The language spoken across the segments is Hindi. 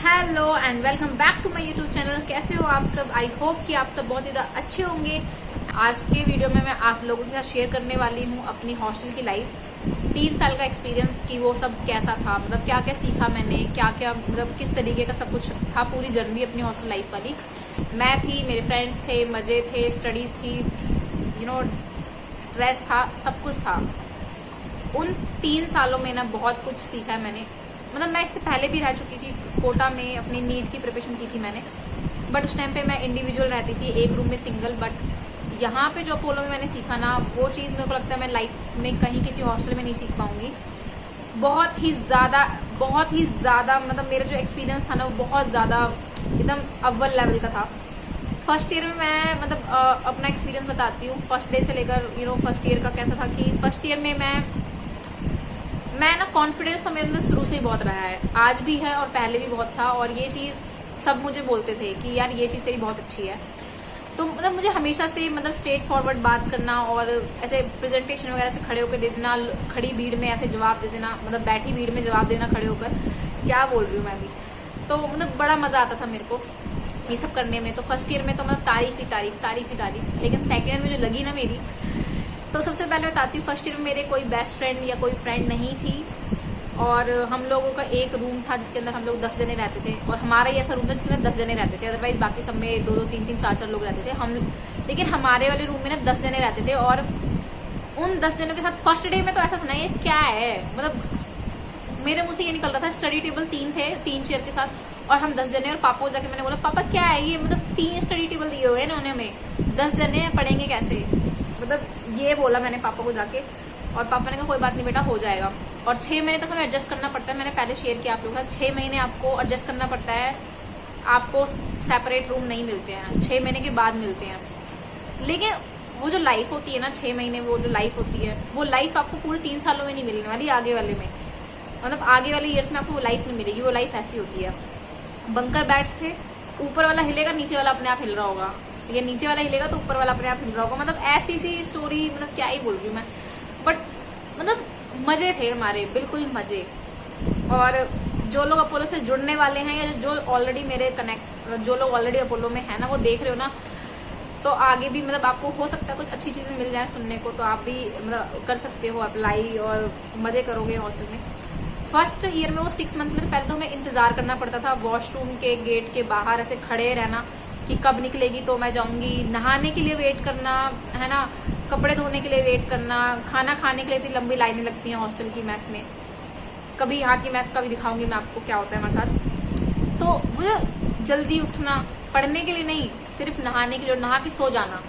Hello and welcome back to my YouTube channel. कैसे हो आप सब? आई होप कि आप सब बहुत ज़्यादा अच्छे होंगे। आज के वीडियो में मैं आप लोगों के साथ शेयर करने वाली हूँ अपनी हॉस्टल की लाइफ, 3 साल का एक्सपीरियंस कि वो सब कैसा था, मतलब क्या क्या सीखा मैंने, क्या क्या मतलब किस तरीके का सब कुछ था, पूरी जर्नी अपनी हॉस्टल लाइफ वाली। मैं थी, मेरे फ्रेंड्स थे, मज़े थे, स्टडीज़ थी, स्ट्रेस था, सब कुछ था। उन 3 सालों में ना बहुत कुछ सीखा है मैंने। मतलब मैं इससे पहले भी रह चुकी थी कोटा में, अपनी नीट की प्रिपरेशन की थी मैंने, बट उस टाइम पे मैं इंडिविजुअल रहती थी, एक रूम में सिंगल। बट यहाँ पे जो अपोलो में मैंने सीखा ना, वो चीज़ मेरे को लगता है मैं लाइफ में कहीं किसी हॉस्टल में नहीं सीख पाऊँगी। बहुत ही ज़्यादा मतलब मेरा जो एक्सपीरियंस था ना, वो बहुत ज़्यादा एकदम अव्वल लेवल का था। फर्स्ट ईयर में मैं मतलब अपना एक्सपीरियंस बताती हूँ। फर्स्ट डे से लेकर फर्स्ट ईयर का कैसा था कि फर्स्ट ईयर में मैं ना कॉन्फिडेंस तो मेरे अंदर शुरू से ही बहुत रहा है, आज भी है और पहले भी बहुत था। और ये चीज़ सब मुझे बोलते थे कि यार ये चीज़ तेरी बहुत अच्छी है। तो मतलब मुझे हमेशा से मतलब स्ट्रेट फॉरवर्ड बात करना और ऐसे प्रेजेंटेशन वगैरह से खड़े होकर दे देना, खड़ी भीड़ में ऐसे जवाब दे देना, मतलब बैठी भीड़ में जवाब देना खड़े होकर, क्या बोल रही हूँ मैं भी। तो मतलब बड़ा मज़ा आता था मेरे को ये सब करने में। तो फर्स्ट ईयर में तो मतलब तारीफ़ ही तारीफ़। लेकिन सेकेंड ईयर में जो लगी ना मेरी, तो सबसे पहले बताती हूँ, फर्स्ट ईयर में मेरे कोई बेस्ट फ्रेंड या कोई फ्रेंड नहीं थी। और हम लोगों का एक रूम था जिसके अंदर हम लोग 10 जने रहते थे, और हमारा ही ऐसा रूम था जिसके अंदर 10 जने रहते थे। अदरवाइज बाकी सब में 2-2, 3-3, 4-4 लोग रहते थे हम। लेकिन हमारे वाले रूम में ना 10 जने रहते थे, और उन 10 जनों के साथ फर्स्ट डे में तो ऐसा था ना, ये क्या है, मतलब मेरे मुँह से ये निकल रहा था। स्टडी टेबल 3 थे, 3 चेयर के साथ, और हम 10 जने। और पापा को जाके मैंने बोला, पापा क्या है ये, मतलब 3 स्टडी टेबल दिए हुए हैं ना उन्हें, में 10 जने पढ़ेंगे कैसे, मतलब ये बोला मैंने पापा को जाके। और पापा ने कहा कोई बात नहीं बेटा, हो जाएगा। और 6 महीने तक हमें एडजस्ट करना पड़ता है। मैंने पहले शेयर किया आप लोगों के साथ, 6 महीने आपको एडजस्ट करना पड़ता है। आपको सेपरेट रूम नहीं मिलते हैं, 6 महीने के बाद मिलते हैं। लेकिन वो जो लाइफ होती है ना, 6 महीने वो जो लाइफ होती है, वो लाइफ आपको पूरे 3 सालों में नहीं मिलने वाली, आगे वाले में, मतलब आगे वाले ईयर्स में आपको वो लाइफ नहीं मिलेगी। वो लाइफ ऐसी होती है, बंकर बैट्स थे, ऊपर वाला हिलेगा, नीचे वाला अपने आप हिल रहा होगा, या नीचे वाला हिलेगा तो ऊपर वाला अपने आप हिल रहा होगा। मतलब ऐसी सी स्टोरी, मतलब क्या ही बोल रही हूँ मैं। बट मतलब मज़े थे हमारे, बिल्कुल मज़े। और जो लोग अपोलो से जुड़ने वाले हैं, या जो ऑलरेडी मेरे जो लोग ऑलरेडी अपोलो में है ना, वो देख रहे हो ना, तो आगे भी मतलब आपको हो सकता है कुछ अच्छी चीज़ें मिल जाए सुनने को, तो आप भी मतलब कर सकते हो अप्लाई, और मज़े करोगे हॉस्टल में। फर्स्ट ईयर में वो 6 मंथ में तो पहले तो हमें इंतज़ार करना पड़ता था, वॉशरूम के गेट के बाहर ऐसे खड़े रहना कि कब निकलेगी तो मैं जाऊंगी। नहाने के लिए वेट करना है ना, कपड़े धोने के लिए वेट करना, खाना खाने के लिए इतनी लंबी लाइनें लगती हैं हॉस्टल की मेस में। कभी यहाँ की मेस का भी दिखाऊंगी मैं आपको क्या होता है हमारे साथ। तो वो जल्दी उठना, पढ़ने के लिए नहीं, सिर्फ नहाने के लिए, और नहा के सो जाना,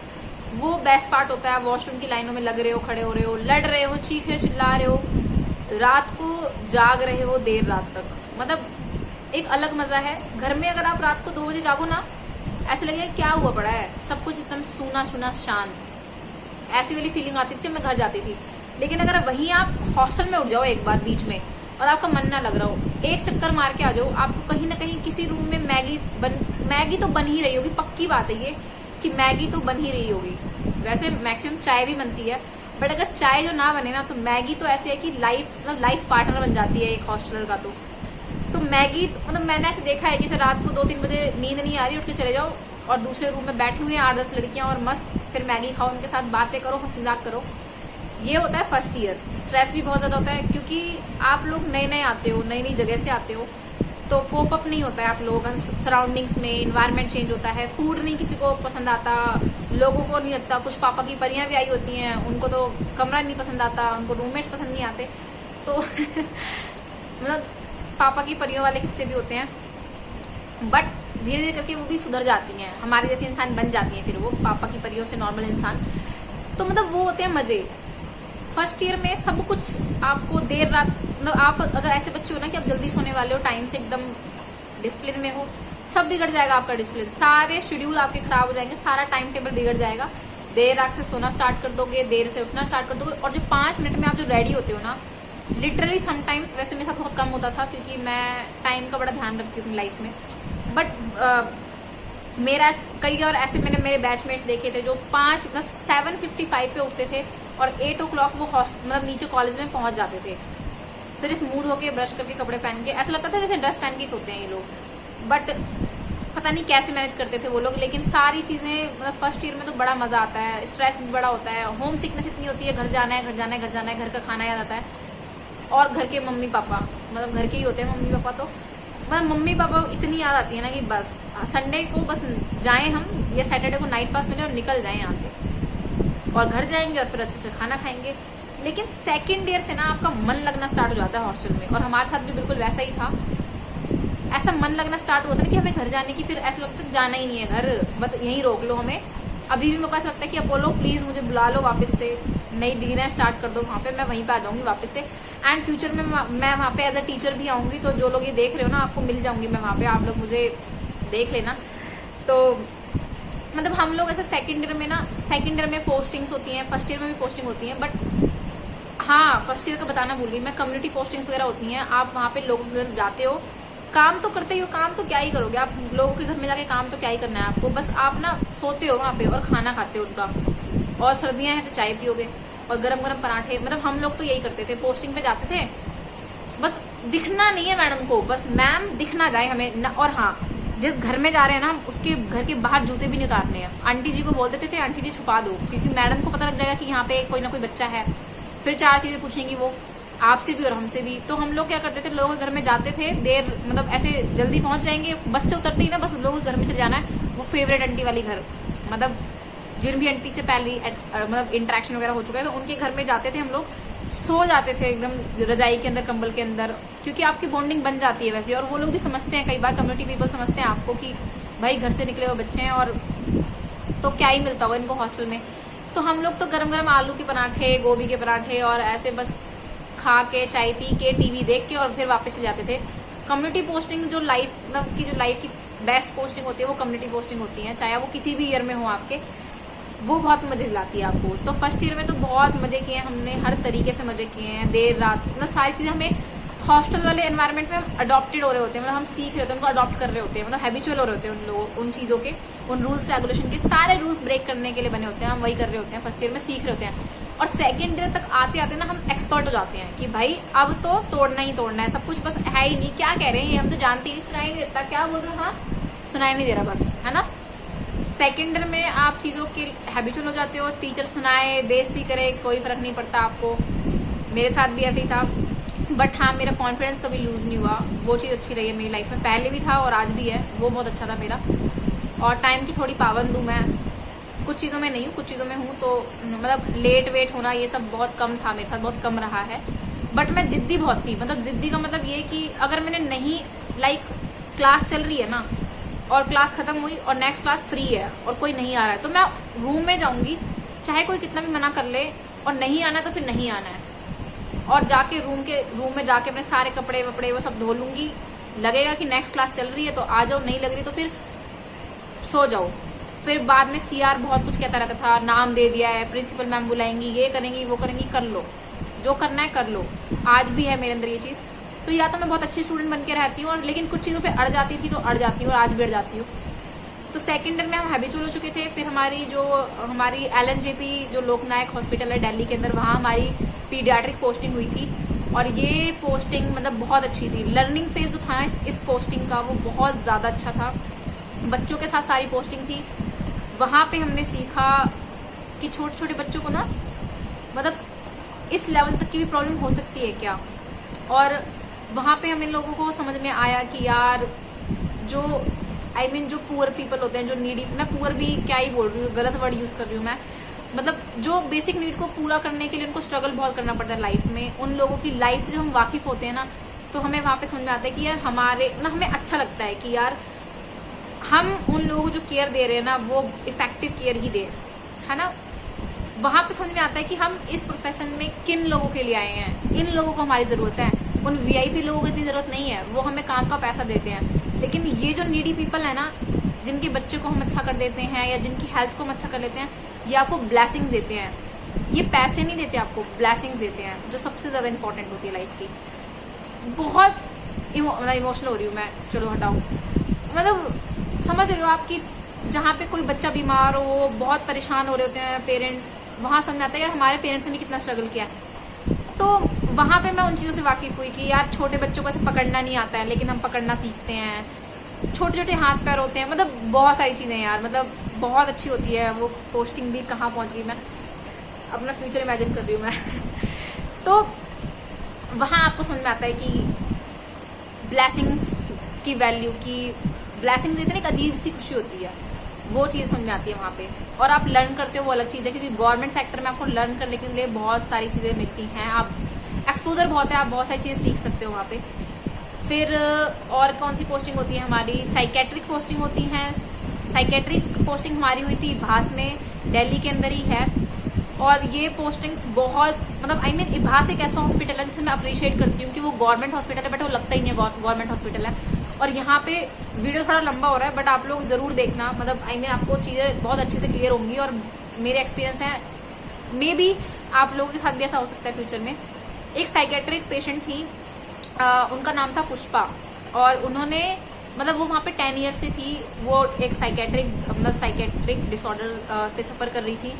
वो बेस्ट पार्ट होता है। वॉशरूम की लाइनों में लग रहे हो, खड़े हो रहे हो, लड़ रहे हो, चीख रहे हो, चिल्ला रहे हो, रात को जाग रहे हो देर रात तक, मतलब एक अलग मज़ा है। घर में अगर आप रात को 2 बजे जागो ना, ऐसे लगेगा क्या हुआ पड़ा है, सब कुछ एकदम सूना सूना शांत, ऐसी वाली फीलिंग आती थी जब मैं घर जाती थी। लेकिन अगर वहीं आप हॉस्टल में उठ जाओ एक बार बीच में, और आपका मन ना लग रहा हो, एक चक्कर मार के आ जाओ, आपको कहीं ना कहीं किसी रूम में मैगी तो बन ही रही होगी, पक्की बात है ये कि मैगी तो बन ही रही होगी। वैसे मैक्सिमम चाय भी बनती है, बट अगर चाय जो ना बने ना, तो मैगी तो ऐसे है कि लाइफ पार्टनर बन जाती है एक हॉस्टलर का। तो मैगी मतलब मैंने ऐसे देखा है कि जैसे रात को 2-3 बजे नींद नहीं आ रही, उठ के चले जाओ, और दूसरे रूम में बैठी हुई हैं 8-10 लड़कियां, और मस्त फिर मैगी खाओ, उनके साथ बातें करो, हंसी मजाक करो। ये होता है फर्स्ट ईयर। स्ट्रेस भी बहुत ज़्यादा होता है, क्योंकि आप लोग नए आते हो, नई जगह से आते हो, तो कोप अप नहीं होता है आप लोगों का सराउंडिंग्स में, इन्वायरमेंट चेंज होता है, फूड नहीं किसी को पसंद आता, लोगों को नहीं लगता। कुछ पापा की परियां भी आई होती हैं, उनको तो कमरा नहीं पसंद आता, उनको रूममेट्स पसंद नहीं आते, तो मतलब पापा की परियों वाले किस्से भी होते हैं। बट धीरे धीरे करके वो भी सुधर जाती हैं, हमारे जैसे इंसान बन जाती हैं फिर वो पापा की परियों से नॉर्मल इंसान। तो मतलब वो होते हैं मज़े। फर्स्ट ईयर में सब कुछ आपको देर रात, मतलब आप अगर ऐसे बच्चे हो ना कि आप जल्दी सोने वाले हो, टाइम से एकदम डिसिप्लिन में हो, सब बिगड़ जाएगा आपका डिसिप्लिन, सारे शेड्यूल आपके खराब हो जाएंगे, सारा टाइम टेबल बिगड़ जाएगा। देर रात से सोना स्टार्ट कर दोगे, देर से उठना स्टार्ट कर दोगे, और जो 5 मिनट में आप जो रेडी होते हो ना, लिटरली समटाइम्स, वैसे मेरे साथ बहुत कम होता था क्योंकि मैं टाइम का बड़ा ध्यान रखती हूँ अपनी लाइफ में, बट मेरा कई और ऐसे मैंने मेरे बैचमेट्स देखे थे जो 7:55 पे उठते थे, और 8 o'clock वो मतलब नीचे कॉलेज में पहुंच जाते थे, सिर्फ मुंह धो के, ब्रश करके, कपड़े पहन के। ऐसा लगता था जैसे ड्रेस पहन के सोते हैं ये लोग, बट पता नहीं कैसे मैनेज करते थे वो लोग। लेकिन सारी चीज़ें मतलब फर्स्ट ईयर में तो बड़ा मज़ा आता है, स्ट्रेस भी बड़ा होता है, होम सिकनेस इतनी होती है, घर जाना है घर जाना है घर जाना है, घर का खाना याद आता है, और घर के मम्मी पापा, मतलब घर के ही होते हैं मम्मी पापा, तो मतलब मम्मी पापा इतनी याद आती है ना कि बस संडे को बस जाएं हम, या सैटरडे को नाइट पास मिले और निकल जाएं यहाँ से, और घर जाएंगे और फिर अच्छे से खाना खाएंगे। लेकिन सेकेंड ईयर से ना आपका मन लगना स्टार्ट हो जाता है हॉस्टल में, और हमारे साथ भी बिल्कुल वैसा ही था। ऐसा मन लगना स्टार्ट होता है कि हमें घर जाने की, फिर ऐसा लगता है जाना ही नहीं है घर, बस यहीं रोक लो हमें। अभी भी मेरे को ऐसा लगता है कि अपोलो प्लीज़ मुझे बुला लो वापस से, नई डिग्रियाँ स्टार्ट कर दो वहाँ पे, मैं वहीं पे आ जाऊँगी वापस से। एंड फ्यूचर में मैं वहाँ पे एज अ टीचर भी आऊँगी, तो जो लोग ये देख रहे हो ना, आपको मिल जाऊँगी मैं वहाँ पे, आप लोग मुझे देख लेना। तो मतलब हम लोग ऐसे सेकेंड ईयर में पोस्टिंग्स होती हैं, फर्स्ट ईयर में भी पोस्टिंग होती हैं, बट हाँ फर्स्ट ईयर का बताना भूल गई मैं, कम्युनिटी पोस्टिंग्स वगैरह होती हैं। आप वहाँ पे लोगों के घर जाते हो, काम तो करते ही हो, काम तो क्या ही करोगे आप लोगों के घर में जाके, काम तो क्या ही करना है आपको, बस आप ना सोते हो वहाँ पे और खाना खाते हो उनका, और सर्दियाँ हैं तो चाय पियोगे और गरम गरम पराठे। मतलब हम लोग तो यही करते थे, पोस्टिंग पे जाते थे, बस दिखना नहीं है मैडम को, बस मैम दिखना जाए हमें न, और हाँ जिस घर में जा रहे हैं ना, हम उसके घर के बाहर जूते भी नहीं उतारने हैं। आंटी जी को बोल देते थे आंटी जी छुपा दो, क्योंकि मैडम को पता लग जाएगा कि यहाँ पे कोई ना कोई बच्चा है, फिर 4 चीज़ें पूछेंगी वो आपसे भी और हमसे भी। तो हम लोग क्या करते थे, लोगों के घर में जाते थे, देर मतलब ऐसे जल्दी पहुंच जाएंगे, बस से उतरते ही ना बस लोगों के घर में चले जाना है, वो फेवरेट आंटी वाली घर, मतलब जिन भी आंटी से पहली मतलब इंटरेक्शन वगैरह हो चुका है, तो उनके घर में जाते थे हम लोग, सो जाते थे एकदम रजाई के अंदर, कंबल के अंदर, क्योंकि आपकी बॉन्डिंग बन जाती है वैसे। और वो लोग भी समझते हैं, कई बार कम्युनिटी पीपल समझते हैं आपको कि भाई घर से निकले हुए बच्चे हैं, और तो क्या ही मिलता होगा इनको हॉस्टल में। तो हम लोग तो गरम गरम आलू के पराठे, गोभी के पराठे, और ऐसे बस खा के चाय पी के टीवी देख के और फिर वापस से जाते थे। कम्युनिटी पोस्टिंग जो लाइफ की बेस्ट पोस्टिंग होती है वो कम्युनिटी पोस्टिंग होती है, चाहे वो किसी भी ईयर में हो आपके, वो बहुत मज़े दिलाती है आपको। तो फर्स्ट ईयर में तो बहुत मज़े किए हमने, हर तरीके से मज़े किए हैं, देर रात, मतलब सारी चीज़ें हमें हॉस्टल वाले एनवायरनमेंट में हम अडॉप्टेड हो रहे होते हैं, मतलब हम सीख रहे होते हैं, उनको अडॉप्ट कर रहे होते हैं, मतलब हैबिचुअल हो रहे होते हैं उन लोगों, उन चीज़ों के, उन रूल्स रेगुलेशन के, सारे रूल्स ब्रेक करने के लिए बने होते हैं, हम वही कर रहे होते हैं, फर्स्ट ईयर में सीख रहे होते हैं। और सेकेंड ईयर तक आते आते ना हम एक्सपर्ट हो जाते हैं कि भाई अब तो तोड़ना ही तोड़ना है, सब कुछ बस है ही नहीं, क्या कह रहे हैं ये हम तो जानते ही, सुनाई नहीं देता, क्या बोल रहे हो, हाँ सुनाई नहीं दे रहा बस, है ना। सेकेंड ईयर में आप चीज़ों के हैबिचुअल हो जाते हो, टीचर सुनाए बेइज्जती करे कोई फ़र्क नहीं पड़ता आपको, मेरे साथ भी ऐसे ही था। बट हाँ मेरा कॉन्फिडेंस कभी लूज़ नहीं हुआ, वो चीज़ अच्छी रही है मेरी लाइफ में, पहले भी था और आज भी है, वो बहुत अच्छा था मेरा। और टाइम की थोड़ी पाबंद हूँ मैं, कुछ चीज़ों में नहीं हूँ, कुछ चीज़ों में हूँ, तो मतलब लेट वेट होना ये सब बहुत कम था मेरे साथ, बहुत कम रहा है। बट मैं ज़िद्दी बहुत थी, मतलब ज़िद्दी का मतलब ये कि अगर मैंने नहीं, लाइक क्लास चल रही है ना और क्लास ख़त्म हुई और नेक्स्ट क्लास फ्री है और कोई नहीं आ रहा है, तो मैं रूम में जाऊँगी, चाहे कोई कितना भी मना कर ले, और नहीं आना तो फिर नहीं आना है, और जाके रूम में जाके अपने सारे कपड़े वपड़े वो सब धो लूँगी। लगेगा कि नेक्स्ट क्लास चल रही है तो आ जाओ, नहीं लग रही तो फिर सो जाओ। फिर बाद में सीआर बहुत कुछ कहता रहता था, नाम दे दिया है, प्रिंसिपल मैम बुलाएंगी, ये करेंगी वो करेंगी, कर लो जो करना है कर लो। आज भी है मेरे अंदर ये चीज़, तो या तो मैं बहुत अच्छी स्टूडेंट बन के रहती हूँ, और लेकिन कुछ चीज़ों पे अड़ जाती थी तो अड़ जाती हूँ, और आज भी अड़ जाती हूँ। तो सेकेंड ईयर में हम हैबिचुअल हो चुके थे। फिर हमारी LNJP जो लोकनायक हॉस्पिटल है दिल्ली के अंदर, वहाँ हमारी पीडियाट्रिक पोस्टिंग हुई थी, और ये पोस्टिंग मतलब बहुत अच्छी थी। लर्निंग फेज जो था इस पोस्टिंग का वो बहुत ज़्यादा अच्छा था, बच्चों के साथ सारी पोस्टिंग थी। वहाँ पे हमने सीखा कि छोटे छोटे बच्चों को ना, मतलब इस लेवल तक की भी प्रॉब्लम हो सकती है क्या। और वहाँ पे हमें लोगों को समझ में आया कि यार जो जो पुअर पीपल होते हैं, जो नीडी, मैं पुअर भी क्या ही बोल रही हूँ, गलत वर्ड यूज़ कर रही हूँ मैं, मतलब जो बेसिक नीड को पूरा करने के लिए उनको स्ट्रगल बहुत करना पड़ता है लाइफ में। उन लोगों की लाइफ से जब हम वाकिफ़ होते हैं ना, तो हमें वहाँ पे समझ में आता है कि यार हमें अच्छा लगता है कि यार हम उन लोगों को जो केयर दे रहे हैं ना, वो इफ़ेक्टिव केयर ही दे, है ना। वहाँ पे समझ में आता है कि हम इस प्रोफेशन में किन लोगों के लिए आए हैं, इन लोगों को हमारी ज़रूरत है, उन VIP लोगों को इतनी ज़रूरत नहीं है, वो हमें काम का पैसा देते हैं। लेकिन ये जो नीडी पीपल है ना, जिनके बच्चे को हम अच्छा कर देते हैं, या जिनकी हेल्थ को हम अच्छा कर लेते हैं, ये आपको ब्लेसिंग्स देते हैं। ये पैसे नहीं देते आपको, ब्लेसिंग्स देते हैं, जो सबसे ज़्यादा इंपॉर्टेंट होती है लाइफ की। बहुत मतलब इमोशनल हो रही हूँ मैं, चलो हटाओ। मतलब समझ रहे हो आपकी, जहाँ पे कोई बच्चा बीमार हो, बहुत परेशान हो रहे होते हैं पेरेंट्स, वहाँ समझ में आता है कि हमारे पेरेंट्स ने भी कितना स्ट्रगल किया। तो वहाँ पे मैं उन चीज़ों से वाकिफ़ हुई कि यार छोटे बच्चों को ऐसे पकड़ना नहीं आता है, लेकिन हम पकड़ना सीखते हैं। छोटे छोटे हाथ पैर होते हैं, मतलब बहुत सारी चीज़ें यार, मतलब बहुत अच्छी होती है वो पोस्टिंग भी। कहाँ पहुँच गई मैं, अपना फ्यूचर इमेजिन कर रही हूँ मैं तो वहाँ आपको समझ में आता है कि ब्लेसिंग्स की वैल्यू, की ब्लेसिंग देते हैं, एक अजीब सी खुशी होती है, वो चीज़ समझ में आती है वहाँ पे। और आप लर्न करते हो वो अलग चीज़ है, क्योंकि गवर्नमेंट सेक्टर में आपको लर्न करने के लिए बहुत सारी चीज़ें मिलती हैं, आप एक्सपोजर बहुत है, आप बहुत सारी चीज़ें सीख सकते हो वहाँ पे। फिर और कौन सी पोस्टिंग होती है हमारी, साइकेट्रिक पोस्टिंग होती हैं। साइकेट्रिक पोस्टिंग हमारी हुई थी भास में, दिल्ली के अंदर ही है। और ये पोस्टिंग्स बहुत, मतलब आई मीन भास एक ऐसा हॉस्पिटल है जिसे मैं अप्रिशिएट करती हूँ कि वो गवर्नमेंट हॉस्पिटल है, बट वो लगता ही नहीं है गवर्नमेंट हॉस्पिटल है। और यहाँ पे वीडियो थोड़ा लंबा हो रहा है, बट आप लोग ज़रूर देखना, मतलब आई मीन आपको चीज़ें बहुत अच्छे से क्लियर होंगी। और मेरे एक्सपीरियंस है, मे बी आप लोगों के साथ भी ऐसा हो सकता है फ्यूचर में। एक साइकेट्रिक पेशेंट थी, उनका नाम था पुष्पा, और उन्होंने, मतलब वो वहाँ पे 10 ईयर से थी, वो एक साइकेट्रिक डिसऑर्डर से सफ़र कर रही थी।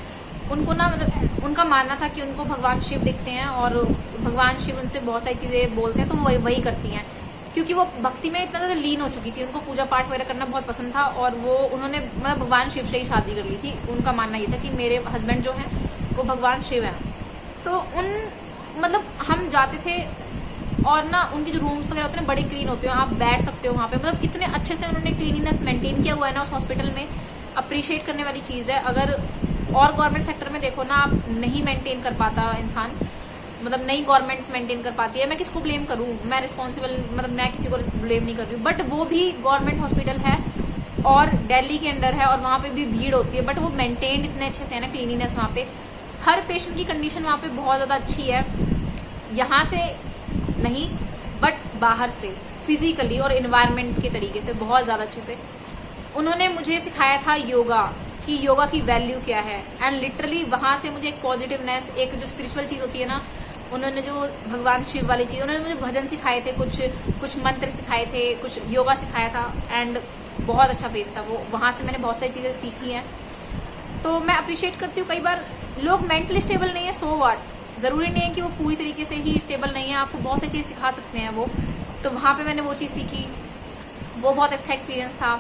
उनको ना, मतलब उनका मानना था कि उनको भगवान शिव दिखते हैं और भगवान शिव उनसे बहुत सारी चीज़ें बोलते हैं, तो वो वही करती हैं, क्योंकि वो भक्ति में इतना ज़्यादा लीन हो चुकी थी, उनको पूजा पाठ वगैरह करना बहुत पसंद था। और वो उन्होंने, मतलब भगवान शिव से ही शादी कर ली थी। उनका मानना ये था कि मेरे हस्बैंड जो हैं वो भगवान शिव हैं। तो मतलब हम जाते थे, और ना उनके जो रूम्स वगैरह होते हैं बड़े क्लीन होते हैं, आप बैठ सकते हो वहाँ पे, मतलब इतने अच्छे से उन्होंने क्लीनिनेस मेंटेन किया हुआ है ना उस हॉस्पिटल में, अप्रिशिएट करने वाली चीज़ है। अगर और गवर्नमेंट सेक्टर में देखो ना, आप नहीं मेंटेन कर पाता इंसान, मतलब नई गवर्नमेंट मेंटेन कर पाती है। मैं किसको ब्लेम करूँ, मैं रिस्पॉन्सिबल, मतलब मैं किसी को ब्लेम नहीं कर रही हूँ, बट वो भी गवर्नमेंट हॉस्पिटल है और दिल्ली के अंदर है, और वहाँ पे भी भीड़ होती है, बट वो मेंटेन्ड इतने अच्छे से है ना क्लीनिनेस वहाँ पे। हर पेशेंट की कंडीशन वहाँ पे बहुत ज़्यादा अच्छी है, यहाँ से नहीं बट बाहर से, फिजिकली और इन्वायरमेंट के तरीके से बहुत ज़्यादा अच्छे से। उन्होंने मुझे सिखाया था योगा, कि योगा की वैल्यू क्या है, एंड लिटरली वहाँ से मुझे एक पॉजिटिवनेस, एक जो स्पिरिचुअल चीज़ होती है ना, उन्होंने जो भगवान शिव वाली चीज़, उन्होंने मुझे भजन सिखाए थे, कुछ मंत्र सिखाए थे, कुछ योगा सिखाया था, एंड बहुत अच्छा फेस था वो। वहाँ से मैंने बहुत सारी चीज़ें सीखी हैं, तो मैं अप्रिशिएट करती हूँ। कई बार लोग मेंटली स्टेबल नहीं है, सो व्हाट, ज़रूरी नहीं है कि वो पूरी तरीके से ही स्टेबल नहीं है, आपको बहुत सारी चीज़ सिखा सकते हैं वो। तो वहाँ पे मैंने वो चीज़ सीखी, वो बहुत अच्छा एक्सपीरियंस था।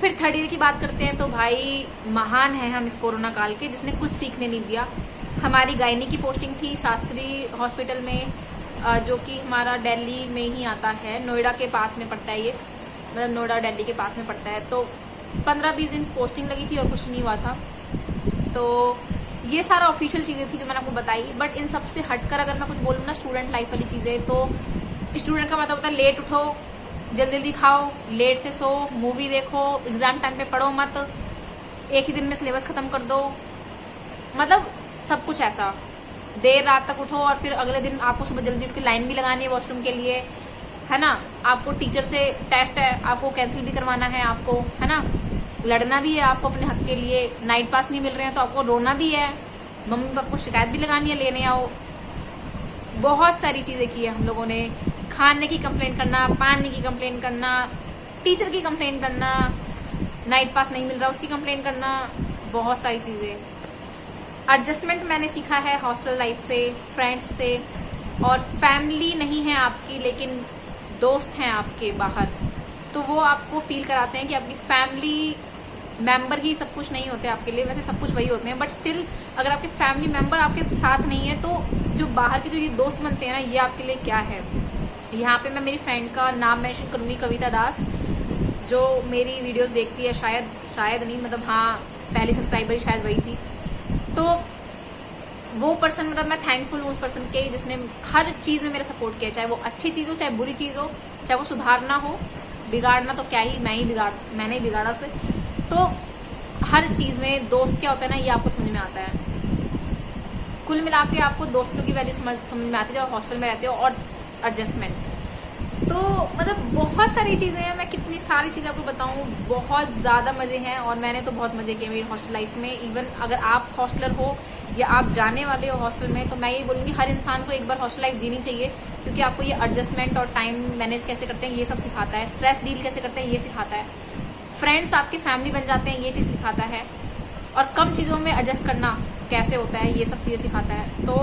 फिर थर्ड ईयर की बात करते हैं, तो भाई महान है हम इस कोरोना काल के, जिसने कुछ सीखने नहीं दिया। हमारी गायनी की पोस्टिंग थी शास्त्री हॉस्पिटल में, जो कि हमारा दिल्ली में ही आता है, नोएडा के पास में पड़ता है ये, मतलब नोएडा दिल्ली के पास में पड़ता है। तो 15-20 दिन पोस्टिंग लगी थी और कुछ नहीं हुआ था। तो ये सारा ऑफिशियल चीज़ें थी जो मैंने आपको बताई, बट इन सब से हटकर अगर मैं कुछ बोलूँ ना, स्टूडेंट लाइफ वाली चीज़ें, तो स्टूडेंट का मतलब होता है लेट उठो, जल्दी जल्दी खाओ, लेट से सो, मूवी देखो, एग्ज़ाम टाइम पे पढ़ो मत, एक ही दिन में सिलेबस ख़त्म कर दो, मतलब सब कुछ ऐसा। देर रात तक उठो और फिर अगले दिन आपको सुबह जल्दी उठ के लाइन भी लगानी है वॉशरूम के लिए, है ना। आपको टीचर से टेस्ट है, आपको कैंसिल भी करवाना है, आपको, है ना, लड़ना भी है आपको अपने हक के लिए। नाइट पास नहीं मिल रहे हैं तो आपको रोना भी है, मम्मी पापा को शिकायत भी लगानी है, लेने आओ। बहुत सारी चीज़ें की है हम लोगों ने, खाने की कंप्लेंट करना, पानी की कंप्लेंट करना, टीचर की कंप्लेंट करना, नाइट पास नहीं मिल रहा उसकी कंप्लेंट करना, बहुत सारी चीज़ें। एडजस्टमेंट मैंने सीखा है हॉस्टल लाइफ से, फ्रेंड्स से, और फैमिली नहीं है आपकी लेकिन दोस्त हैं आपके बाहर, तो वो आपको फील कराते हैं कि आपकी फैमिली मेंबर ही सब कुछ नहीं होते आपके लिए, वैसे सब कुछ वही होते हैं, बट स्टिल अगर आपके फैमिली मेंबर आपके साथ नहीं है तो जो बाहर के जो ये दोस्त बनते हैं ना, ये आपके लिए क्या है। यहाँ पे मैं मेरी फ्रेंड का नाम मेंशन करूँगी, कविता दास, जो मेरी वीडियोस देखती है, शायद नहीं, मतलब हाँ पहली सब्सक्राइबर ही शायद वही थी। तो वो पर्सन, मतलब मैं थैंकफुल हूँ उस पर्सन के, जिसने हर चीज़ में मेरा सपोर्ट किया, चाहे वो अच्छी चीज़ हो चाहे बुरी चीज़ हो, चाहे वो सुधारना हो, बिगाड़ना तो क्या ही, मैंने ही बिगाड़ा उसे। तो हर चीज़ में दोस्त क्या होता है ना, ये आपको समझ में आता है। कुल मिला के आपको दोस्तों की वैल्यू समझ में आती है जब हॉस्टल में रहते हो। और एडजस्टमेंट, तो मतलब बहुत सारी चीज़ें हैं, मैं कितनी सारी चीज़ें आपको बताऊँ, बहुत ज़्यादा मज़े हैं, और मैंने तो बहुत मज़े किए मेरी हॉस्टल लाइफ में। इवन अगर आप हॉस्टलर हो या आप जाने वाले हो हॉस्टल में, तो मैं ये बोलूँगी हर इंसान को एक बार हॉस्टल लाइफ जीनी चाहिए, क्योंकि आपको ये एडजस्टमेंट और टाइम मैनेज कैसे करते हैं ये सब सिखाता है, स्ट्रेस डील कैसे करते हैं ये सिखाता है, फ्रेंड्स आपकी फैमिली बन जाते हैं ये चीज़ सिखाता है, और कम चीज़ों में एडजस्ट करना कैसे होता है ये सब चीज़ें सिखाता है। तो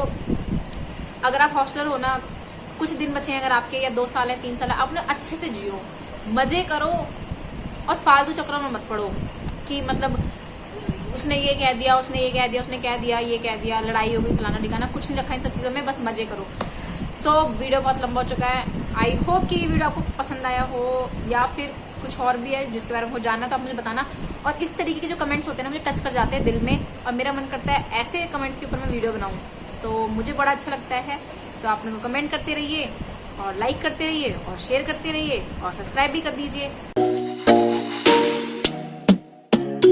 अगर आप हॉस्टलर हो ना, कुछ दिन बचे हैं अगर आपके, या 2 साल है 3 साल है, आप ना अच्छे से जियो, मज़े करो, और फालतू चक्रों में मत पड़ो कि मतलब उसने ये कह दिया, उसने ये कह दिया, उसने कह दिया, ये कह दिया, लड़ाई हो गई, फलाना ठिकाना, कुछ नहीं रखा इन सब चीज़ों में, बस मजे करो। सो वीडियो बहुत लंबा हो चुका है। आई होप कि ये वीडियो आपको पसंद आया हो, या फिर कुछ और भी है जिसके बारे में हो जानना तो आप मुझे बताना। और इस तरीके के जो कमेंट्स होते हैं ना, मुझे टच कर जाते हैं दिल में, और मेरा मन करता है ऐसे कमेंट्स के ऊपर मैं वीडियो बनाऊँ, तो मुझे बड़ा अच्छा लगता है। तो आप मेरे को कमेंट करते रहिए और लाइक करते रहिए और शेयर करते रहिए और सब्सक्राइब भी कर दीजिए।